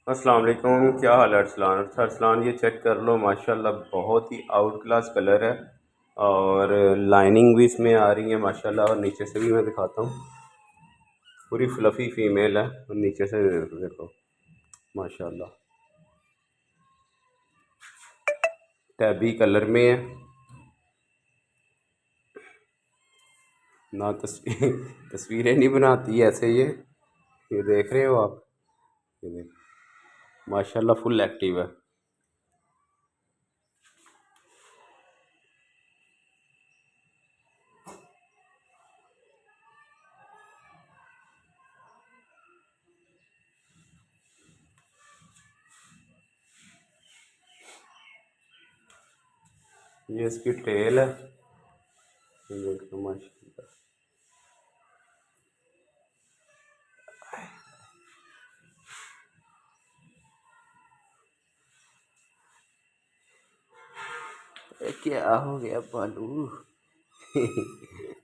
अस्सलाम वालेकुम। क्या हाल है अरसलान? अच्छा अरसलान, ये चेक कर लो, माशाल्लाह बहुत ही आउट क्लास कलर है। और लाइनिंग भी इसमें आ रही है माशाल्लाह। और नीचे से भी मैं दिखाता हूँ, पूरी फ्लफ़ी फ़ीमेल है। और नीचे से देखो माशाल्लाह, टैबी कलर में है ना। तस्वीर तस्वीरें नहीं बनाती ऐसे ये देख रहे हो आप? ये देख, माशाल्लाह फुल एक्टिव है। ये इसकी टेल है, ये देखो माशाल्लाह। क्या हो गया बालू?